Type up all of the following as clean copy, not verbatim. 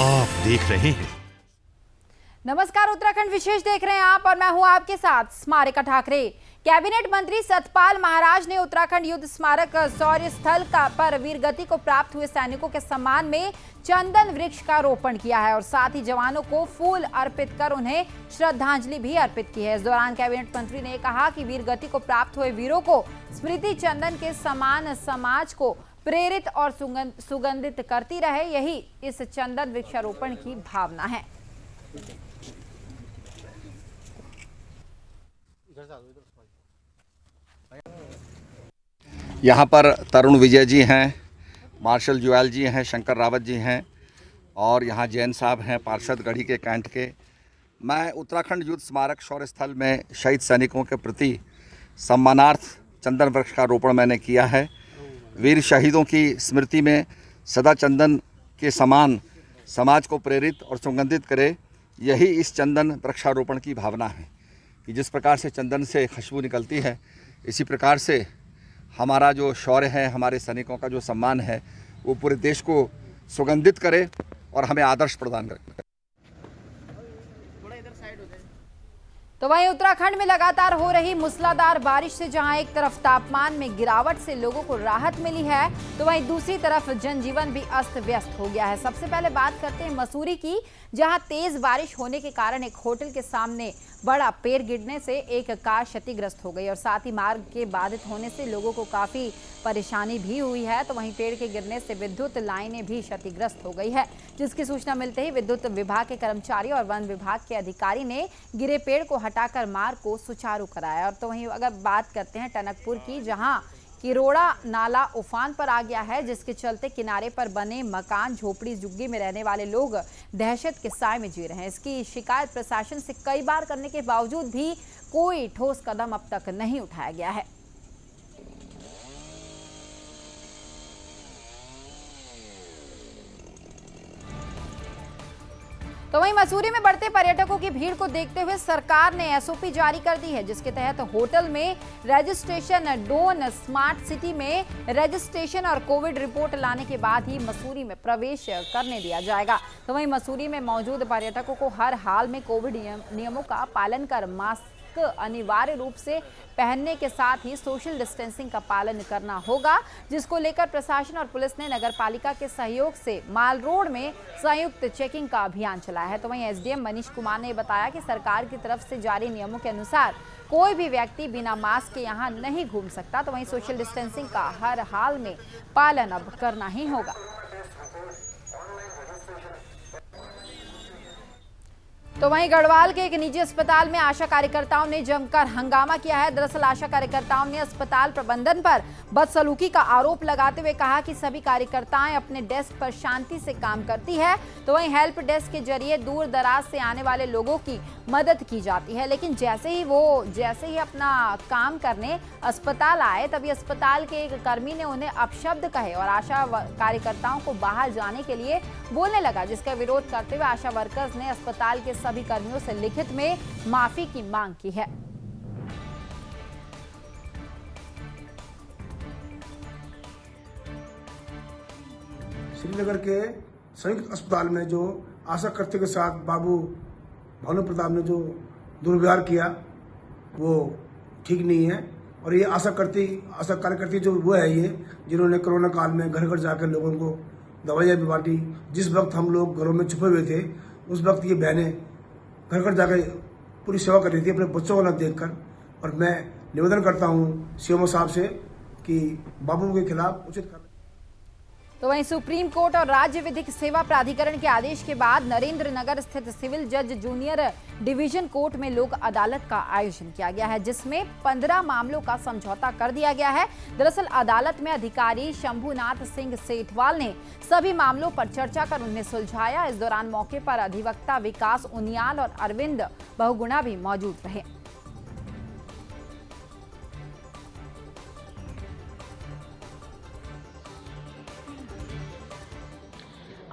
आप देख रहे हैं। नमस्कार, उत्तराखंड विशेष देख रहे हैं आप और मैं हूं आपके साथ स्मारिका ठाकरे। कैबिनेट मंत्री सतपाल महाराज ने उत्तराखंड युद्ध स्मारक शौर्य स्थल पर वीरगति को प्राप्त हुए सैनिकों के सम्मान में चंदन वृक्ष का रोपण किया है और साथ ही जवानों को फूल अर्पित कर उन्हें श्रद्धांजलि भी अर्पित की है। इस दौरान कैबिनेट मंत्री ने कहा कि वीरगति को प्राप्त हुए वीरों को स्मृति चंदन के समान समाज को प्रेरित और सुगंधित करती रहे, यही इस चंदन वृक्षारोपण की भावना है। यहाँ पर तरुण विजय जी हैं, मार्शल जुएल जी हैं, शंकर रावत जी हैं और यहाँ जैन साहब हैं, पार्षद गढ़ी के कैंट के। मैं उत्तराखंड युद्ध स्मारक शौर्य स्थल में शहीद सैनिकों के प्रति सम्मानार्थ चंदन वृक्ष का रोपण मैंने किया है। वीर शहीदों की स्मृति में सदा चंदन के समान समाज को प्रेरित और सुगंधित करे, यही इस चंदन वृक्षारोपण की भावना है कि जिस प्रकार से चंदन से खुशबू निकलती है, इसी प्रकार से हमारा जो शौर्य है, हमारे सैनिकों का जो सम्मान है, वो पूरे देश को सुगंधित करे और हमें आदर्श प्रदान करे। तो वहीं उत्तराखंड में लगातार हो रही मूसलाधार बारिश से जहां एक तरफ तापमान में गिरावट से लोगों को राहत मिली है, तो वहीं दूसरी तरफ जनजीवन भी अस्त व्यस्त हो गया है। सबसे पहले बात करते हैं मसूरी की, जहां तेज बारिश होने के कारण एक होटल के सामने बड़ा पेड़ गिरने से एक कार क्षतिग्रस्त हो गई और साथ ही मार्ग के बाधित होने से लोगों को काफी परेशानी भी हुई है। तो वहीं पेड़ के गिरने से विद्युत लाइनें भी क्षतिग्रस्त हो गई है, जिसकी सूचना मिलते ही विद्युत विभाग के कर्मचारी और वन विभाग के अधिकारी ने गिरे पेड़ को हटाकर मार्ग को सुचारू कराया। और तो वहीं अगर बात करते हैं टनकपुर की, जहां किरोड़ा नाला उफान पर आ गया है, जिसके चलते किनारे पर बने मकान, झोपड़ी झुग्गी में रहने वाले लोग दहशत के साए में जी रहे हैं। इसकी शिकायत प्रशासन से कई बार करने के बावजूद भी कोई ठोस कदम अब तक नहीं उठाया गया है। तो वहीं मसूरी में बढ़ते पर्यटकों की भीड़ को देखते हुए सरकार ने एसओपी जारी कर दी है, जिसके तहत होटल में रजिस्ट्रेशन, डोन स्मार्ट सिटी में रजिस्ट्रेशन और कोविड रिपोर्ट लाने के बाद ही मसूरी में प्रवेश करने दिया जाएगा। तो वहीं मसूरी में मौजूद पर्यटकों को हर हाल में कोविड नियमों का पालन कर मास्क अनिवार्य रूप से पहनने के साथ ही सोशल डिस्टेंसिंग का पालन करना होगा, जिसको लेकर प्रशासन और पुलिस ने नगरपालिका के सहयोग से माल रोड में संयुक्त चेकिंग का अभियान चलाया है। तो वहीं एसडीएम मनीष कुमार ने बताया कि सरकार की तरफ से जारी नियमों के अनुसार कोई भी व्यक्ति बिना मास्क के यहाँ नहीं घूम सकता। तो वहीं सोशल डिस्टेंसिंग का हर हाल में पालन अब करना ही होगा। तो वहीं गढ़वाल के एक निजी अस्पताल में आशा कार्यकर्ताओं ने जमकर हंगामा किया है। दरअसल आशा कार्यकर्ताओं ने अस्पताल प्रबंधन पर बदसलूकी का आरोप लगाते हुए कहा कि सभी कार्यकर्ताएं अपने डेस्क पर शांति से काम करती है। तो वहीं हेल्प डेस्क के जरिए दूर दराज से आने वाले लोगों की मदद की जाती है, लेकिन जैसे ही अपना काम करने अस्पताल आए, तभी अस्पताल के एक कर्मी ने उन्हें अपशब्द कहे और आशा कार्यकर्ताओं को बाहर जाने के लिए बोलने लगा, जिसका विरोध करते हुए आशा वर्कर्स ने अस्पताल के सभी कर्मियों से लिखित में माफी की मांग की है। श्रीनगर के संयुक्त अस्पताल में जो आशा कर्ती के साथ बाबू भानु प्रताप ने जो दुर्व्यवहार किया, वो ठीक नहीं है। और ये आशा कार्यकर्ती जो वो है, ये जिन्होंने कोरोना काल में घर घर जाकर लोगों को दवाइयाँ भी बांटी। जिस वक्त हम लोग घरों में छुपे हुए थे, उस वक्त ये बहनें घर घर जाकर पूरी सेवा कर रही थी अपने बच्चों को न देखकर। और मैं निवेदन करता हूँ सीएमओ साहब से कि बाबू के खिलाफ उचित कार्रवाई। तो वहीं सुप्रीम कोर्ट और राज्य विधिक सेवा प्राधिकरण के आदेश के बाद नरेंद्र नगर स्थित सिविल जज जूनियर डिवीजन कोर्ट में लोक अदालत का आयोजन किया गया है, जिसमें 15 मामलों का समझौता कर दिया गया है। दरअसल अदालत में अधिकारी शंभुनाथ सिंह सेठवाल ने सभी मामलों पर चर्चा कर उन्हें सुलझाया। इस दौरान मौके पर अधिवक्ता विकास उनियाल और अरविंद बहुगुणा भी मौजूद रहे।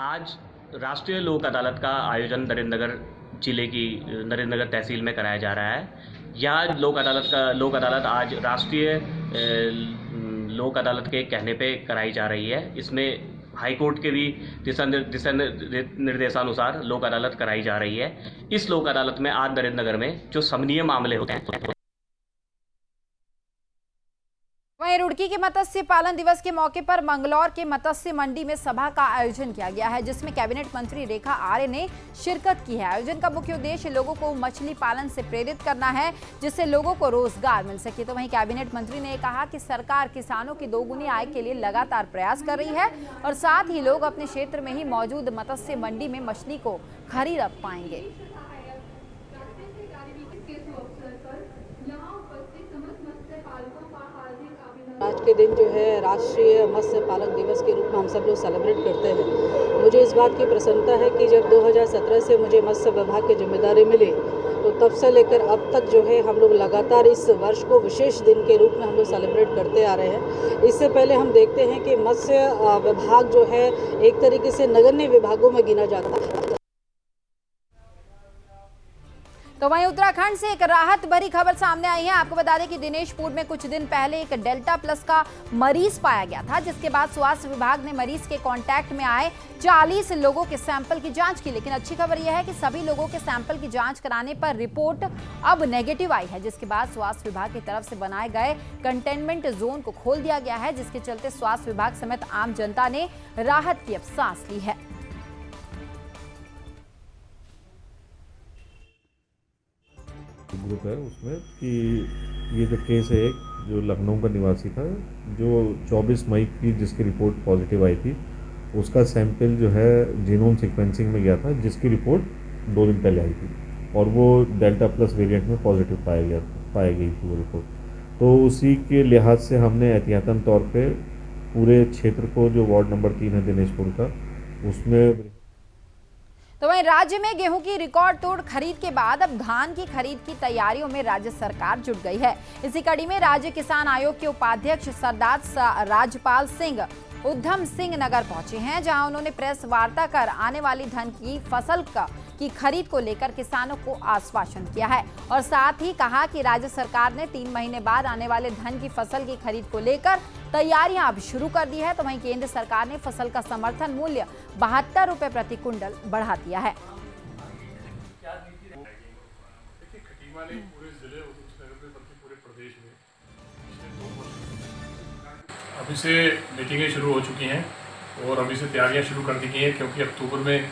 आज राष्ट्रीय लोक अदालत का आयोजन नरेंद्रनगर जिले की नरेंद्रनगर तहसील में कराया जा रहा है। यह लोक अदालत आज राष्ट्रीय लोक अदालत के कहने पे कराई जा रही है। इसमें हाईकोर्ट के भी दिशा निर्देशानुसार लोक अदालत कराई जा रही है। इस लोक अदालत में आज नरेंद्र नगर में जो समनीय मामले होते हैं। वहीं रुड़की के मत्स्य पालन दिवस के मौके पर मंगलौर के मत्स्य मंडी में सभा का आयोजन किया गया है, जिसमें कैबिनेट मंत्री रेखा आर्य ने शिरकत की है। आयोजन का मुख्य उद्देश्य लोगों को मछली पालन से प्रेरित करना है, जिससे लोगों को रोजगार मिल सके। तो वहीं कैबिनेट मंत्री ने कहा कि सरकार किसानों की दोगुनी आय के लिए लगातार प्रयास कर रही है और साथ ही लोग अपने क्षेत्र में ही मौजूद मत्स्य मंडी में मछली को खरीद पाएंगे। आज के दिन जो है राष्ट्रीय मत्स्य पालक दिवस के रूप में हम सब लोग सेलिब्रेट करते हैं। मुझे इस बात की प्रसन्नता है कि जब 2017 से मुझे मत्स्य विभाग की जिम्मेदारी मिली तो तब से लेकर अब तक जो है हम लोग लगातार इस वर्ष को विशेष दिन के रूप में हम लोग सेलिब्रेट करते आ रहे हैं। इससे पहले हम देखते हैं कि मत्स्य विभाग जो है एक तरीके से नगण्य विभागों में गिना जाता है। तो वहीं उत्तराखंड से एक राहत भरी खबर सामने आई है। आपको बता दें कि दिनेशपुर में कुछ दिन पहले एक डेल्टा प्लस का मरीज पाया गया था, जिसके बाद स्वास्थ्य विभाग ने मरीज के कांटेक्ट में आए 40 लोगों के सैंपल की जांच की। लेकिन अच्छी खबर यह है कि सभी लोगों के सैंपल की जांच कराने पर रिपोर्ट अब नेगेटिव आई है, जिसके बाद स्वास्थ्य विभाग की तरफ से बनाए गए कंटेनमेंट जोन को खोल दिया गया है, जिसके चलते स्वास्थ्य विभाग समेत आम जनता ने राहत की अब सांस ली है। ग्रुप है उसमें कि ये जो केस है एक जो लखनऊ का निवासी था, जो 24 मई की जिसकी रिपोर्ट पॉजिटिव आई थी, उसका सैंपल जो है जीनोम सीक्वेंसिंग में गया था, जिसकी रिपोर्ट 2 दिन पहले आई थी और वो डेल्टा प्लस वेरिएंट में पॉजिटिव पाई गई थी वो रिपोर्ट। तो उसी के लिहाज से हमने एहतियातन तौर पे पूरे क्षेत्र को, जो वार्ड नंबर 3 है दिनेशपुर का, उसमें। तो वहीं राज्य में गेहूं की रिकॉर्ड तोड़ खरीद के बाद अब धान की खरीद की तैयारियों में राज्य सरकार जुट गई है। इसी कड़ी में राज्य किसान आयोग के उपाध्यक्ष सरदार राजपाल सिंह उधम सिंह नगर पहुंचे हैं, जहां उन्होंने प्रेस वार्ता कर आने वाली धान की फसल की खरीद को लेकर किसानों को आश्वासन किया है और साथ ही कहा कि राज्य सरकार ने 3 महीने बाद आने वाले धान की फसल की खरीद को लेकर तैयारियां अब शुरू कर दी है। तो वहीं केंद्र सरकार ने फसल का समर्थन मूल्य 72 रुपए प्रति कुंटल बढ़ा दिया है। अभी से मीटिंगें शुरू हो चुकी हैं और अभी से तैयारियां शुरू कर दी गई हैं, क्योंकि अक्टूबर में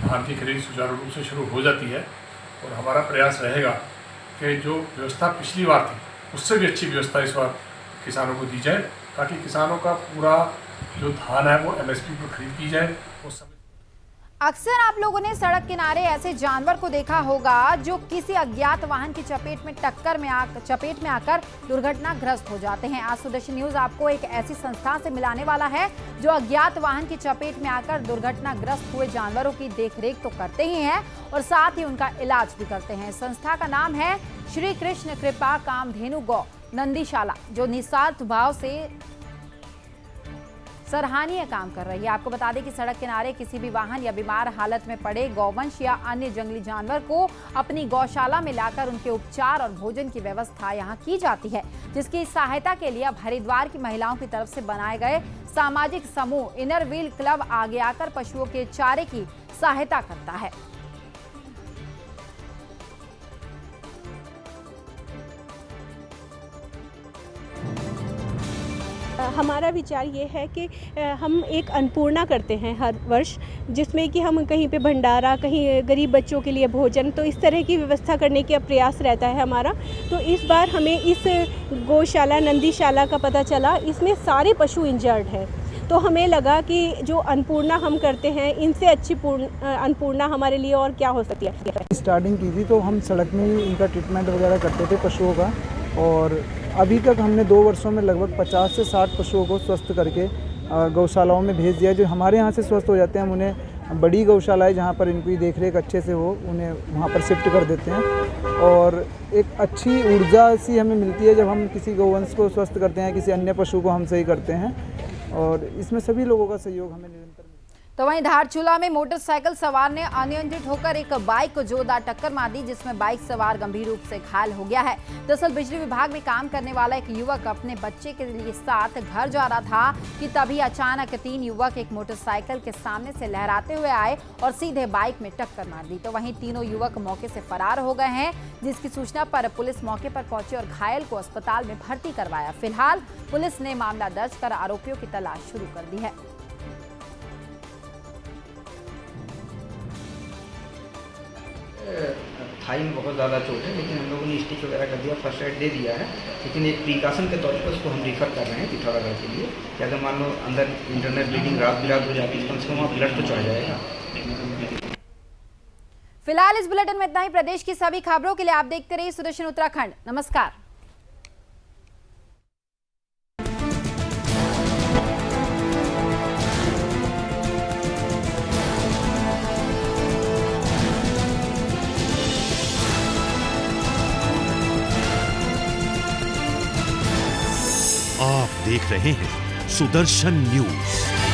धान की खरीद सुचारू रूप से शुरू हो जाती है और हमारा प्रयास रहेगा कि जो व्यवस्था पिछली बार थी उससे भी अच्छी व्यवस्था इस बार किसानों को दी जाए, ताकि किसानों का पूरा जो धान है वो MSP पर खरीद की जाए। उस समय अक्सर आप लोगों ने सड़क किनारे ऐसे जानवर को देखा होगा जो किसी अज्ञात वाहन की चपेट में आकर दुर्घटनाग्रस्त हो जाते हैं। आज सुदर्शन न्यूज आपको एक ऐसी संस्था से मिलाने वाला है जो अज्ञात वाहन की चपेट में आकर दुर्घटनाग्रस्त हुए जानवरों की देखरेख तो करते ही हैं और साथ ही उनका इलाज भी करते हैं। संस्था का नाम है श्री कृष्ण कृपा कामधेनु गौ नंदीशाला, जो निस्वार्थ भाव से सराहनीय काम कर रही है। आपको बता दें कि सड़क किनारे किसी भी वाहन या बीमार हालत में पड़े गौवंश या अन्य जंगली जानवर को अपनी गौशाला में लाकर उनके उपचार और भोजन की व्यवस्था यहां की जाती है, जिसकी सहायता के लिए अब हरिद्वार की महिलाओं की तरफ से बनाए गए सामाजिक समूह इनर व्हील क्लब आगे आकर पशुओं के चारे की सहायता करता है। हमारा विचार ये है कि हम एक अन्नपूर्णा करते हैं हर वर्ष, जिसमें कि हम कहीं पे भंडारा, कहीं गरीब बच्चों के लिए भोजन, तो इस तरह की व्यवस्था करने का प्रयास रहता है हमारा। तो इस बार हमें इस गौशाला नंदीशाला का पता चला, इसमें सारे पशु इंजर्ड हैं, तो हमें लगा कि जो अन्नपूर्णा हम करते हैं इनसे अच्छी अन्नपूर्णा हमारे लिए और क्या हो सकती है। स्टार्टिंग की थी तो हम सड़क में ही इनका ट्रीटमेंट वगैरह करते थे पशुओं का, और अभी तक हमने 2 वर्षों में लगभग 50 से 60 पशुओं को स्वस्थ करके गौशालाओं में भेज दिया। जो हमारे यहाँ से स्वस्थ हो जाते हैं हम उन्हें बड़ी गौशालाएं जहाँ पर इनकी देखरेख अच्छे से हो, उन्हें वहाँ पर शिफ्ट कर देते हैं और एक अच्छी ऊर्जा सी हमें मिलती है जब हम किसी गौवंश को स्वस्थ करते हैं, किसी अन्य पशु को हम सही करते हैं, और इसमें सभी लोगों का सहयोग हमें निरंतर मिलता है। तो वहीं धारचूला में मोटरसाइकिल सवार ने अनियंत्रित होकर एक बाइक को जोरदार टक्कर मार दी, जिसमें बाइक सवार गंभीर रूप से घायल हो गया है। दरअसल बिजली विभाग में काम करने वाला एक युवक अपने बच्चे के लिए साथ घर जा रहा था कि तभी अचानक 3 युवक एक मोटरसाइकिल के सामने से लहराते हुए आए और सीधे बाइक में टक्कर मार दी। तो वहीं तीनों युवक मौके से फरार हो गए हैं, जिसकी सूचना पर पुलिस मौके पर पहुंची और घायल को अस्पताल में भर्ती करवाया। फिलहाल पुलिस ने मामला दर्ज कर आरोपियों की तलाश शुरू कर दी है। थाई में बहुत ज़्यादा चोट है, लेकिन हम लोगों ने स्टिच वगैरह कर दिया, फर्स्ट एड दे दिया है, लेकिन एक प्रिकॉशन के तौर पर उसको हम रिफ़र कर रहे हैं पिथौरागढ़ के लिए कि अगर मान लो अंदर इंटरनल ब्लीडिंग रात बिरात हो जाती है, कम से कम वहाँ ब्लड तो चढ़ जाएगा। फिलहाल इस बुलेटिन में इतना ही। प्रदेश की सभी खबरों के लिए आप देखते रहिए सुदर्शन उत्तराखंड। नमस्कार। आप देख रहे हैं सुदर्शन न्यूज।